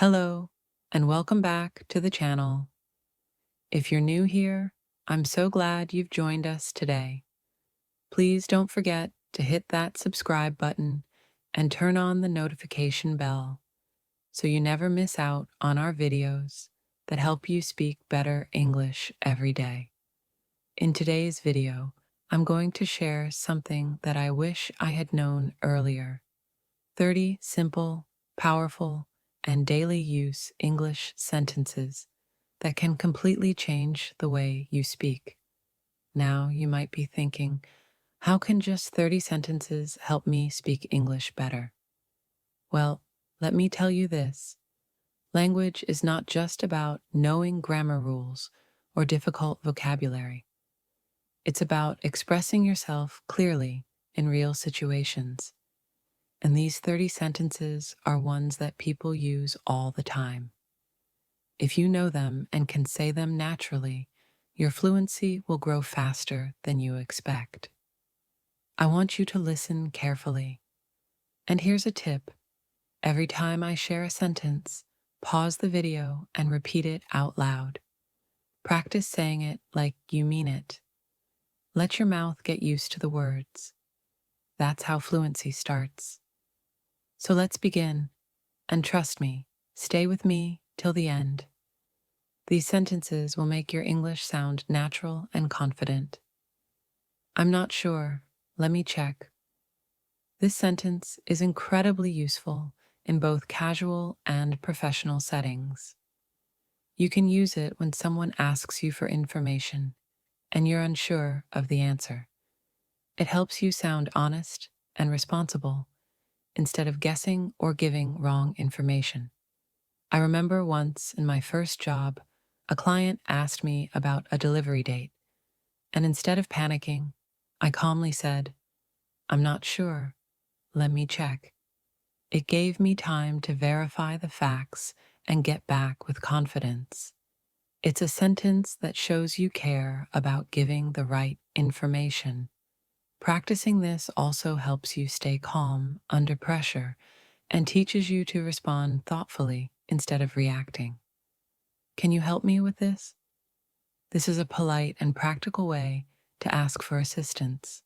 Hello, and welcome back to the channel. If you're new here, I'm so glad you've joined us today. Please don't forget to hit that subscribe button and turn on the notification bell so you never miss out on our videos that help you speak better English every day. In today's video, I'm going to share something that I wish I had known earlier. 30 simple, powerful, and daily use English sentences that can completely change the way you speak. Now you might be thinking, how can just 30 sentences help me speak English better? Well, let me tell you this. Language is not just about knowing grammar rules or difficult vocabulary. It's about expressing yourself clearly in real situations. And these 30 sentences are ones that people use all the time. If you know them and can say them naturally, your fluency will grow faster than you expect. I want you to listen carefully. And here's a tip. Every time I share a sentence, pause the video and repeat it out loud. Practice saying it like you mean it. Let your mouth get used to the words. That's how fluency starts. So let's begin. And trust me, stay with me till the end. These sentences will make your English sound natural and confident. I'm not sure. Let me check. This sentence is incredibly useful in both casual and professional settings. You can use it when someone asks you for information and you're unsure of the answer. It helps you sound honest and responsible instead of guessing or giving wrong information. I remember once in my first job, a client asked me about a delivery date, and instead of panicking, I calmly said, "I'm not sure. Let me check." It gave me time to verify the facts and get back with confidence. It's a sentence that shows you care about giving the right information. Practicing this also helps you stay calm under pressure and teaches you to respond thoughtfully instead of reacting. Can you help me with this? This is a polite and practical way to ask for assistance.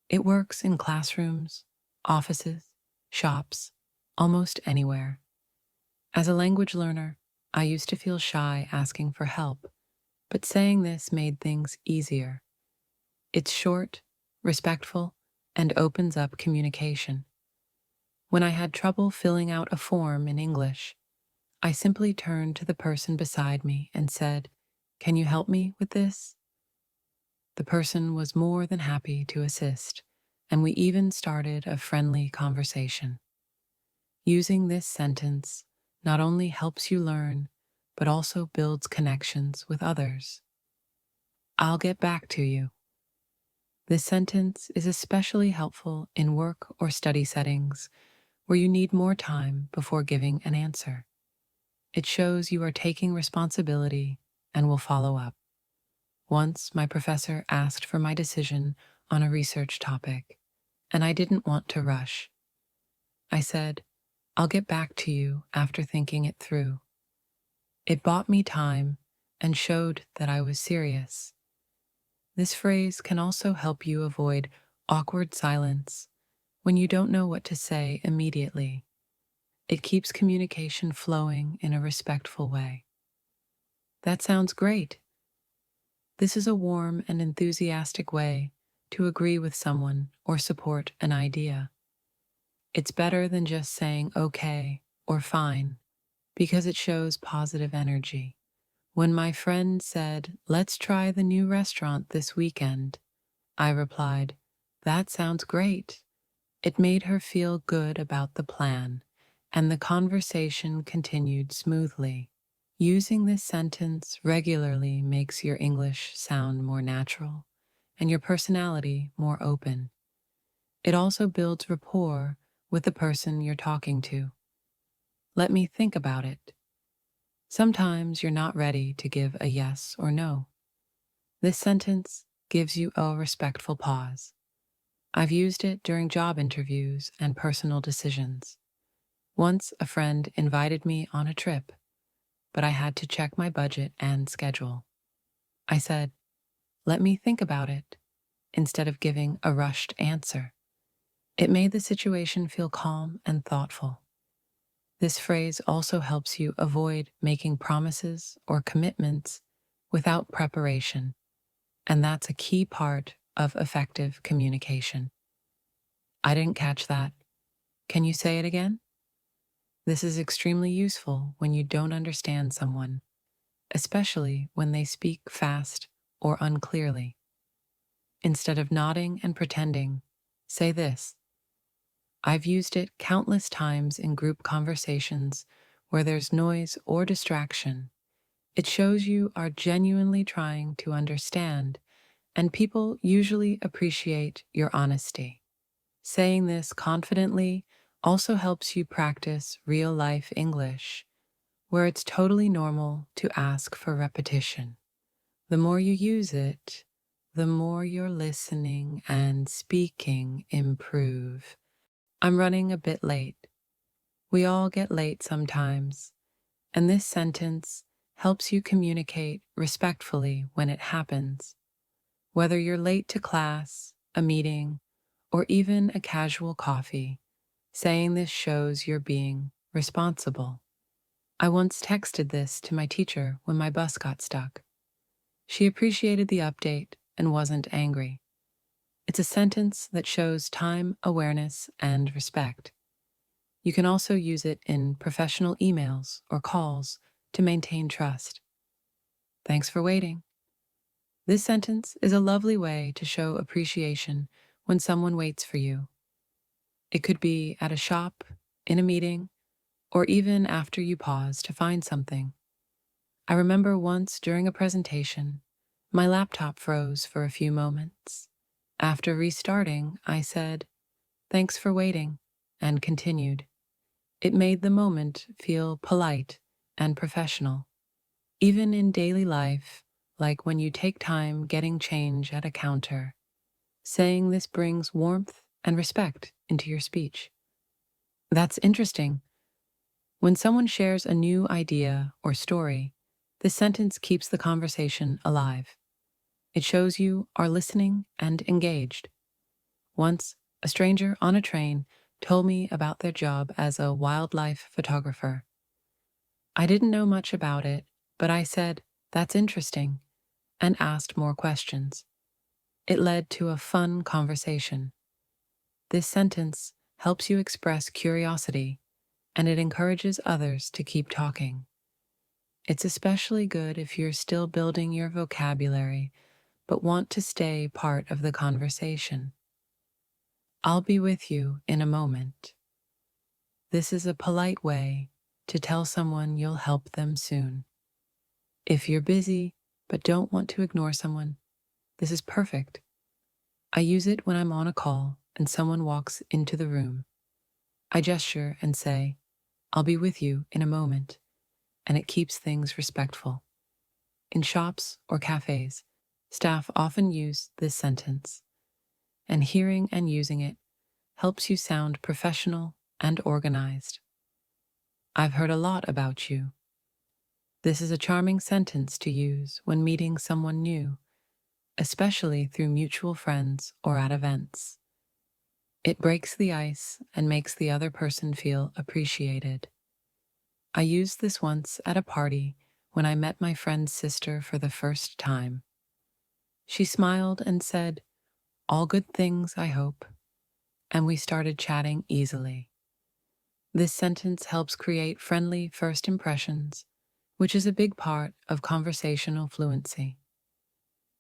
It works in classrooms, offices, shops, almost anywhere. As a language learner, I used to feel shy asking for help, but saying this made things easier. It's short, respectful, and opens up communication. When I had trouble filling out a form in English, I simply turned to the person beside me and said, "Can you help me with this?" The person was more than happy to assist, and we even started a friendly conversation. Using this sentence not only helps you learn, but also builds connections with others. I'll get back to you. This sentence is especially helpful in work or study settings where you need more time before giving an answer. It shows you are taking responsibility and will follow up. Once my professor asked for my decision on a research topic, and I didn't want to rush. I said, "I'll get back to you after thinking it through." It bought me time and showed that I was serious. This phrase can also help you avoid awkward silence when you don't know what to say immediately. It keeps communication flowing in a respectful way. That sounds great. This is a warm and enthusiastic way to agree with someone or support an idea. It's better than just saying okay or fine because it shows positive energy. When my friend said, "Let's try the new restaurant this weekend," I replied, "That sounds great." It made her feel good about the plan, and the conversation continued smoothly. Using this sentence regularly makes your English sound more natural and your personality more open. It also builds rapport with the person you're talking to. Let me think about it. Sometimes you're not ready to give a yes or no. This sentence gives you a respectful pause. I've used it during job interviews and personal decisions. Once a friend invited me on a trip, but I had to check my budget and schedule. I said, "Let me think about it," instead of giving a rushed answer. It made the situation feel calm and thoughtful. This phrase also helps you avoid making promises or commitments without preparation, and that's a key part of effective communication. I didn't catch that. Can you say it again? This is extremely useful when you don't understand someone, especially when they speak fast or unclearly. Instead of nodding and pretending, say this. I've used it countless times in group conversations where there's noise or distraction. It shows you are genuinely trying to understand, and people usually appreciate your honesty. Saying this confidently also helps you practice real life English, where it's totally normal to ask for repetition. The more you use it, the more your listening and speaking improve. I'm running a bit late. We all get late sometimes, and this sentence helps you communicate respectfully when it happens. Whether you're late to class, a meeting, or even a casual coffee, saying this shows you're being responsible. I once texted this to my teacher when my bus got stuck. She appreciated the update and wasn't angry. It's a sentence that shows time awareness and respect. You can also use it in professional emails or calls to maintain trust. Thanks for waiting. This sentence is a lovely way to show appreciation when someone waits for you. It could be at a shop, in a meeting, or even after you pause to find something. I remember once during a presentation, my laptop froze for a few moments. After restarting, I said, "Thanks for waiting," and continued. It made the moment feel polite and professional. Even in daily life, like when you take time getting change at a counter, saying this brings warmth and respect into your speech. That's interesting. When someone shares a new idea or story, this sentence keeps the conversation alive. It shows you are listening and engaged. Once, a stranger on a train told me about their job as a wildlife photographer. I didn't know much about it, but I said, "That's interesting," and asked more questions. It led to a fun conversation. This sentence helps you express curiosity, and it encourages others to keep talking. It's especially good if you're still building your vocabulary but want to stay part of the conversation. I'll be with you in a moment. This is a polite way to tell someone you'll help them soon. If you're busy but don't want to ignore someone, this is perfect. I use it when I'm on a call and someone walks into the room. I gesture and say, "I'll be with you in a moment," and it keeps things respectful. In shops or cafes, staff often use this sentence, and hearing and using it helps you sound professional and organized. I've heard a lot about you. This is a charming sentence to use when meeting someone new, especially through mutual friends or at events. It breaks the ice and makes the other person feel appreciated. I used this once at a party when I met my friend's sister for the first time. She smiled and said, "All good things, I hope," and we started chatting easily. This sentence helps create friendly first impressions, which is a big part of conversational fluency.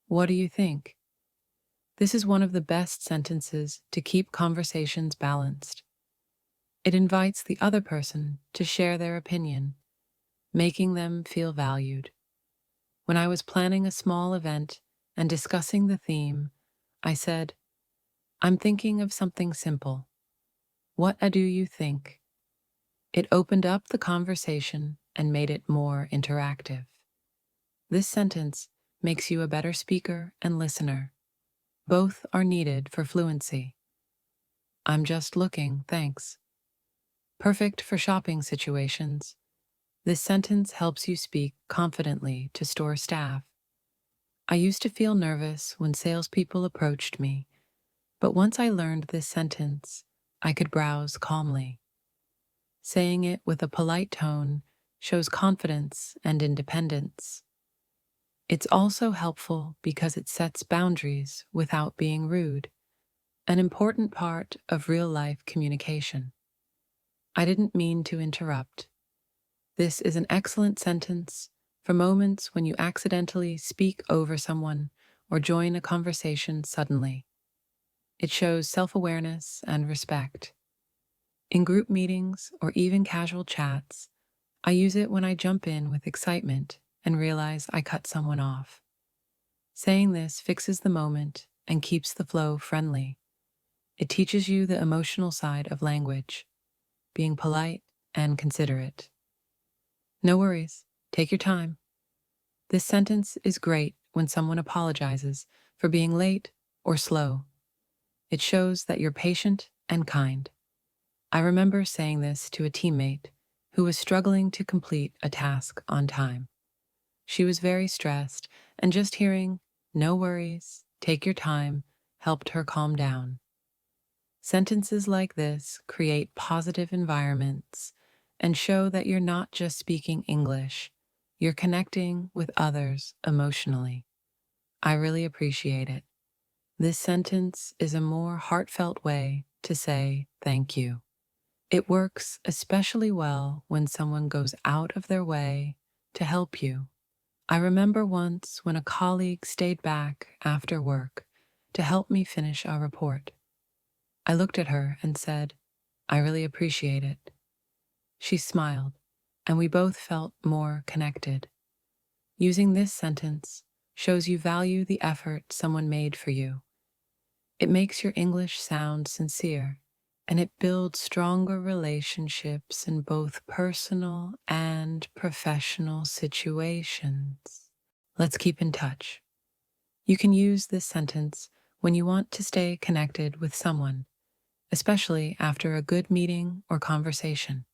What do you think? This is one of the best sentences to keep conversations balanced. It invites the other person to share their opinion, making them feel valued. When I was planning a small event and discussing the theme, I said, "I'm thinking of something simple. What do you think?" It opened up the conversation and made it more interactive. This sentence makes you a better speaker and listener. Both are needed for fluency. "I'm just looking, thanks." Perfect for shopping situations. This sentence helps you speak confidently to store staff. I used to feel nervous when salespeople approached me, but once I learned this sentence, I could browse calmly. Saying it with a polite tone shows confidence and independence. It's also helpful because it sets boundaries without being rude, an important part of real-life communication. I didn't mean to interrupt. This is an excellent sentence for moments when you accidentally speak over someone or join a conversation suddenly. It shows self-awareness and respect. In group meetings or even casual chats, I use it when I jump in with excitement and realize I cut someone off. Saying this fixes the moment and keeps the flow friendly. It teaches you the emotional side of language, being polite and considerate. No worries, take your time. This sentence is great when someone apologizes for being late or slow. It shows that you're patient and kind. I remember saying this to a teammate who was struggling to complete a task on time. She was very stressed, and just hearing, "No worries, take your time," helped her calm down. Sentences like this create positive environments and show that you're not just speaking English, you're connecting with others emotionally. I really appreciate it. This sentence is a more heartfelt way to say thank you. It works especially well when someone goes out of their way to help you. I remember once when a colleague stayed back after work to help me finish a report. I looked at her and said, "I really appreciate it." She smiled, and we both felt more connected. Using this sentence shows you value the effort someone made for you. It makes your English sound sincere, and it builds stronger relationships in both personal and professional situations. Let's keep in touch. You can use this sentence when you want to stay connected with someone, especially after a good meeting or conversation.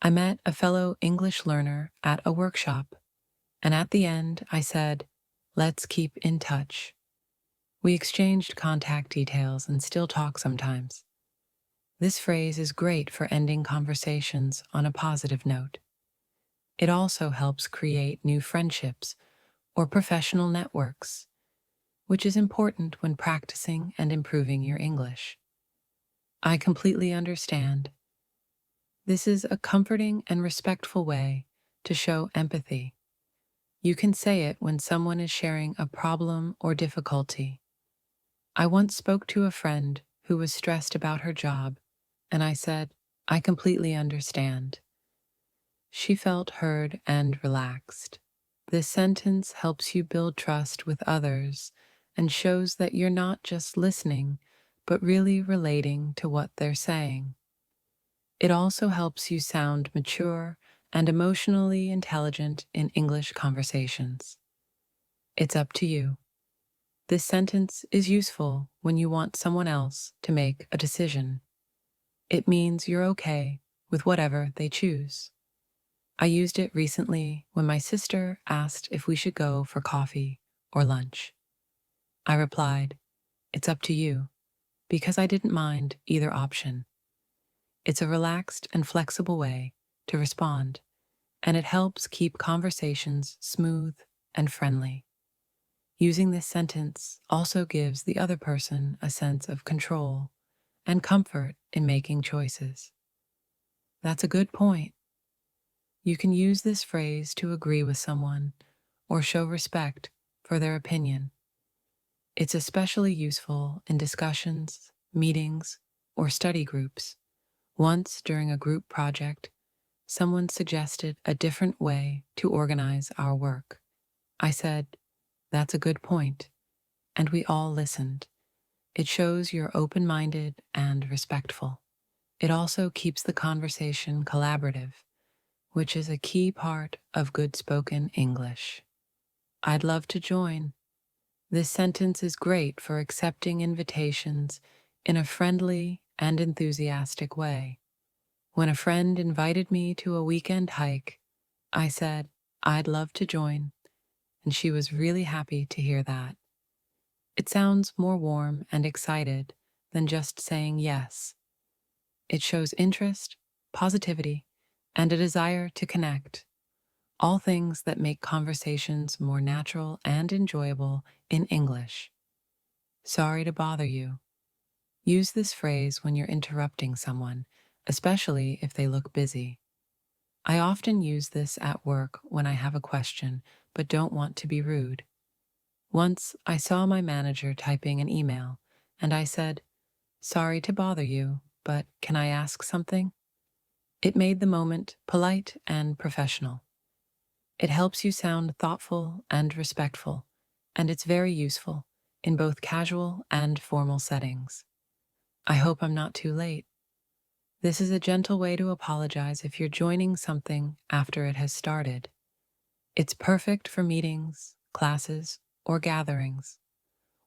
I met a fellow English learner at a workshop, and at the end I said, "Let's keep in touch." We exchanged contact details and still talk sometimes. This phrase is great for ending conversations on a positive note. It also helps create new friendships or professional networks, which is important when practicing and improving your English. I completely understand. This is a comforting and respectful way to show empathy. You can say it when someone is sharing a problem or difficulty. I once spoke to a friend who was stressed about her job, and I said, "I completely understand." She felt heard and relaxed. This sentence helps you build trust with others and shows that you're not just listening, but really relating to what they're saying. It also helps you sound mature and emotionally intelligent in English conversations. It's up to you. This sentence is useful when you want someone else to make a decision. It means you're okay with whatever they choose. I used it recently when my sister asked if we should go for coffee or lunch. I replied, "It's up to you," because I didn't mind either option. It's a relaxed and flexible way to respond, and it helps keep conversations smooth and friendly. Using this sentence also gives the other person a sense of control and comfort in making choices. That's a good point. You can use this phrase to agree with someone or show respect for their opinion. It's especially useful in discussions, meetings, or study groups. Once during a group project, someone suggested a different way to organize our work. I said, "That's a good point," and we all listened. It shows you're open-minded and respectful. It also keeps the conversation collaborative, which is a key part of good spoken English. I'd love to join. This sentence is great for accepting invitations in a friendly and enthusiastic way. When a friend invited me to a weekend hike, I said I'd love to join, and she was really happy to hear that. It sounds more warm and excited than just saying yes. It shows interest, positivity, and a desire to connect, all things that make conversations more natural and enjoyable in English. Sorry to bother you. Use this phrase when you're interrupting someone, especially if they look busy. I often use this at work when I have a question but don't want to be rude. Once I saw my manager typing an email, and I said, "Sorry to bother you, but can I ask something?" It made the moment polite and professional. It helps you sound thoughtful and respectful, and it's very useful in both casual and formal settings. I hope I'm not too late. This is a gentle way to apologize if you're joining something after it has started. It's perfect for meetings, classes, or gatherings.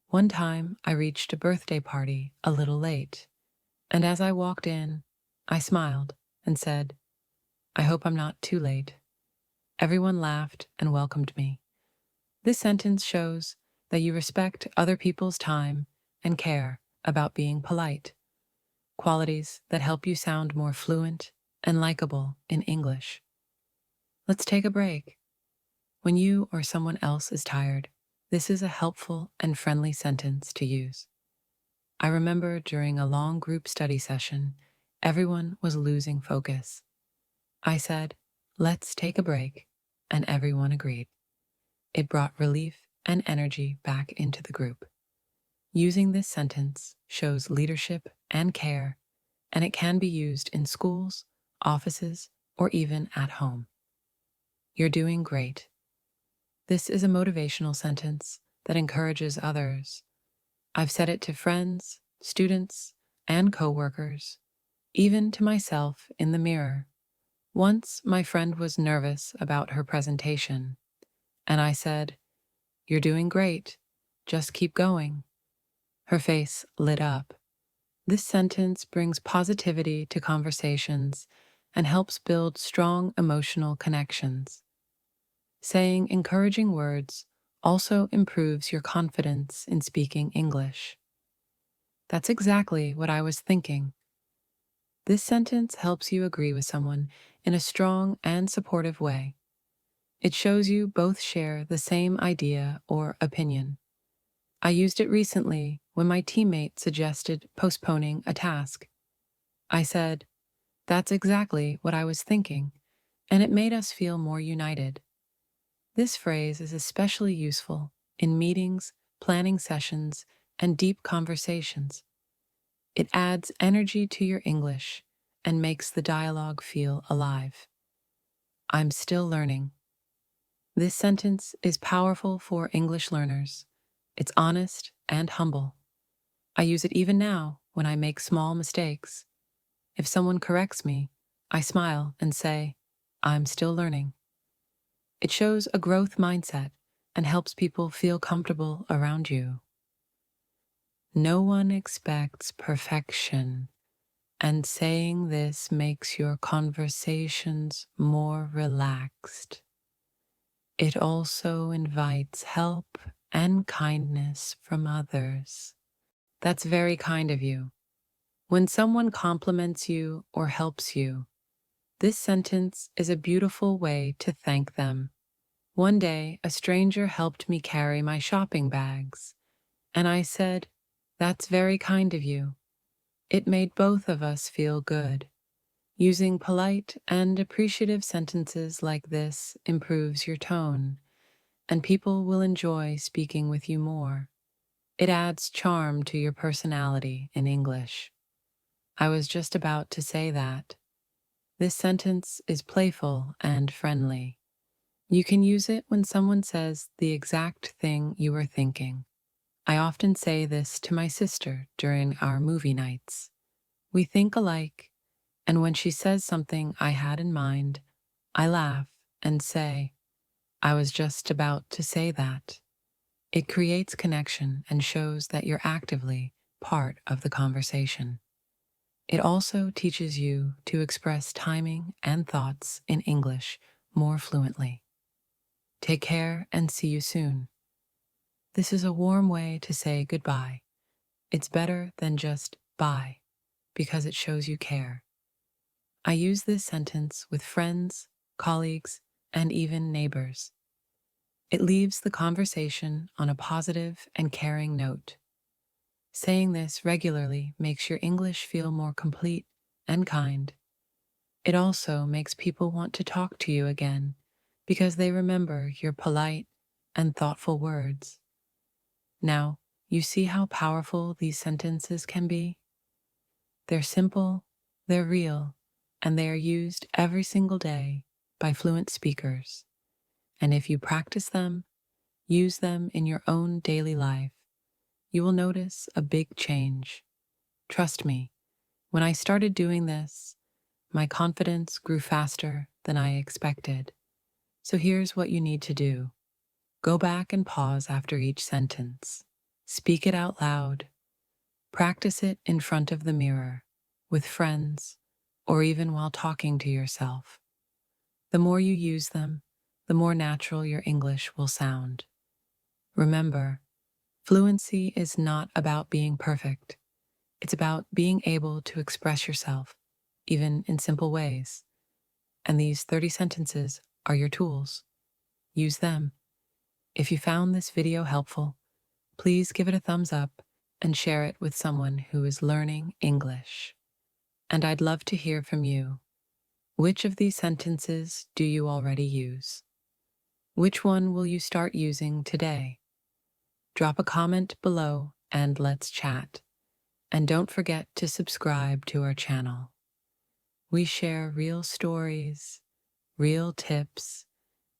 One time, I reached a birthday party a little late, and as I walked in, I smiled and said, "I hope I'm not too late." Everyone laughed and welcomed me. This sentence shows that you respect other people's time and care about being polite, qualities that help you sound more fluent and likable in English. Let's take a break. When you or someone else is tired, this is a helpful and friendly sentence to use. I remember during a long group study session, everyone was losing focus. I said, "Let's take a break," and everyone agreed. It brought relief and energy back into the group. Using this sentence shows leadership and care, and it can be used in schools, offices, or even at home. You're doing great. This is a motivational sentence that encourages others. I've said it to friends, students, and coworkers, even to myself in the mirror. Once my friend was nervous about her presentation, and I said, "You're doing great. Just keep going." Her face lit up. This sentence brings positivity to conversations and helps build strong emotional connections. Saying encouraging words also improves your confidence in speaking English. That's exactly what I was thinking. This sentence helps you agree with someone in a strong and supportive way. It shows you both share the same idea or opinion. I used it recently when my teammate suggested postponing a task. I said, "That's exactly what I was thinking," and it made us feel more united. This phrase is especially useful in meetings, planning sessions, and deep conversations. It adds energy to your English and makes the dialogue feel alive. I'm still learning. This sentence is powerful for English learners. It's honest and humble. I use it even now when I make small mistakes. If someone corrects me, I smile and say, "I'm still learning." It shows a growth mindset and helps people feel comfortable around you. No one expects perfection, and saying this makes your conversations more relaxed. It also invites help and kindness from others. That's very kind of you. When someone compliments you or helps you, this sentence is a beautiful way to thank them. One day, a stranger helped me carry my shopping bags, and I said, "That's very kind of you." It made both of us feel good. Using polite and appreciative sentences like this improves your tone, and people will enjoy speaking with you more. It adds charm to your personality in English. I was just about to say that. This sentence is playful and friendly. You can use it when someone says the exact thing you were thinking. I often say this to my sister during our movie nights. We think alike, and when she says something I had in mind, I laugh and say, "I was just about to say that." It creates connection and shows that you're actively part of the conversation. It also teaches you to express timing and thoughts in English more fluently. Take care and see you soon. This is a warm way to say goodbye. It's better than just bye because it shows you care. I use this sentence with friends, colleagues, and even neighbors. It leaves the conversation on a positive and caring note. Saying this regularly makes your English feel more complete and kind. It also makes people want to talk to you again because they remember your polite and thoughtful words. Now, you see how powerful these sentences can be? They're simple, they're real, and they are used every single day by fluent speakers. And if you practice them, use them in your own daily life, you will notice a big change. Trust me, when I started doing this, my confidence grew faster than I expected. So here's what you need to do. Go back and pause after each sentence. Speak it out loud. Practice it in front of the mirror, with friends, or even while talking to yourself. The more you use them, the more natural your English will sound. Remember, fluency is not about being perfect. It's about being able to express yourself, even in simple ways. And these 30 sentences are your tools. Use them. If you found this video helpful, please give it a thumbs up and share it with someone who is learning English. And I'd love to hear from you. Which of these sentences do you already use? Which one will you start using today? Drop a comment below and let's chat. And don't forget to subscribe to our channel. We share real stories, real tips,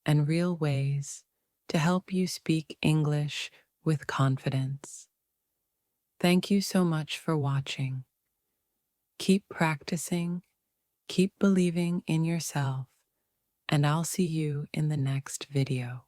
and real ways to help you speak English with confidence. Thank you so much for watching. Keep practicing, keep believing in yourself, and I'll see you in the next video.